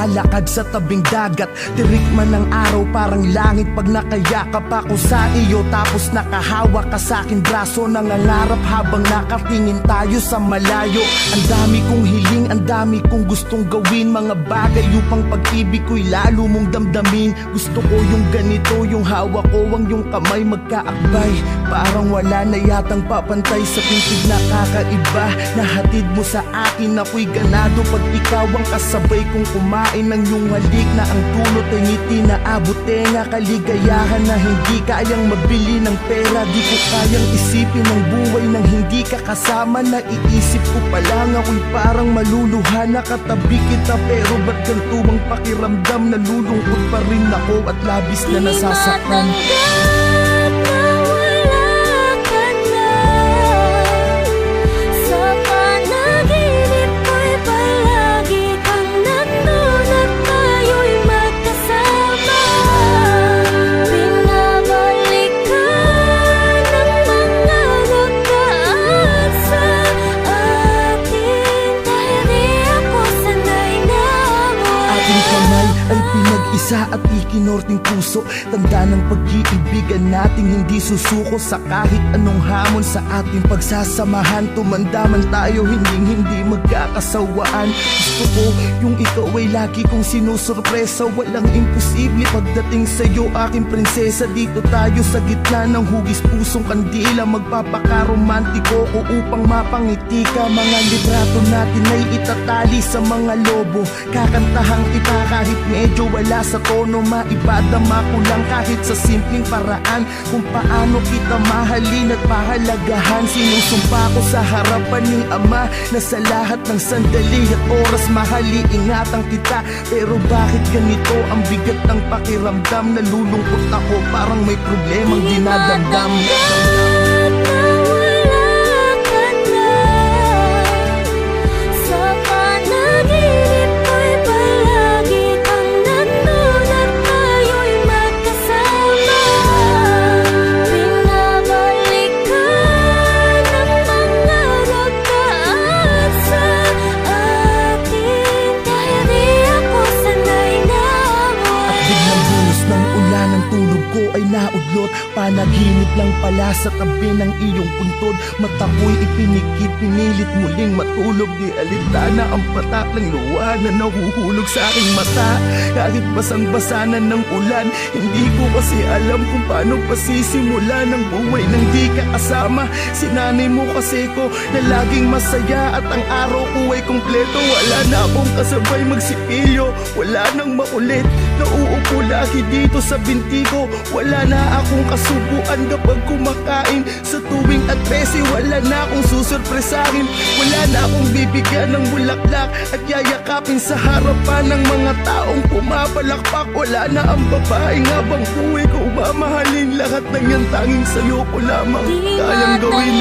naglalakad sa tabing dagat. Tirik man ng araw parang langit pag nakayakap ako sa iyo. Tapos nakahawak ka sa aking braso, nangangarap habang nakatingin tayo sa malayo. Ang dami kong hiling, ang dami kong gustong gawin, mga bagay upang pag-ibig ko'y lalo mong damdamin. Gusto ko yung ganito, yung hawak ko ang yung kamay magkaakbay. Parang wala na yatang papantay sa pintig na kakaiba. Nahatid mo sa akin, ako'y ganado pag ikaw ang kasabay kong kumain ng iyong halik na ang dulot ay ngiti na abot tenga. Kaligayahan na hindi kayang mabili ng pera. Di ko kayang isipin ang buhay nang hindi ka kasama. Naiisip ko pa lang ako'y parang maluluha. Nakatabi kita pero ba't ganito ang pakiramdam? Nalulungkot pa rin ako at labis na nasasaktan. Isa at ikinorting puso, tanda ng pag-iibigan nating hindi susuko sa kahit anong hamon sa ating pagsasamahan. Tumanda man tayo, hindi magkakasawaan. Gusto ko yung ikaw ay lagi kong sinusurpresa. Walang imposible pagdating sa'yo, aking prinsesa. Dito tayo sa gitna ng hugis pusong kandila. Magpapaka-romantiko ko upang mapangiti ka. Mga litrato natin ay itatali sa mga lobo. Kakantahang kita kahit medyo wala sa tono. Maipadama ko lang kahit sa simpleng paraan kung paano kita mahalin at pahalagahan. Sinusumpa ko sa harapan ni Ama na sa lahat ng sandali at oras mahali ingatan kita. Pero bakit ganito ang bigat ng pakiramdam? Nalulungkot ako parang may problemang dinadamdam. Naudlot, panaginip lang pala sa tabi ng iyong puntod. Mata ko'y ipinikit, pinilit muling matulog. Di alintana ang patak ng luha na nahuhulog sa aking mata. Kahit basang-basa na ng ulan, hindi ko kasi alam kung paano pasisimula ng buhay nang di ka kasama. Sinanay mo kasi ko na laging masaya at ang araw ko ay kumpleto. Wala na akong kasabay magsipilyo, wala nang makulit. Nauupo lagi dito sa binti ko. Wala na akong kasubuan kapag kumakain. Sa tuwing at 13, wala na akong susurpresahin. Wala na akong bibigyan ng bulaklak at yayakapin sa harapan ng mga taong pumapalakpak. Wala na ang babaeng habang buhay ko mamahalin. Lahat ng yan tanging sa'yo ko lamang kayang gawin.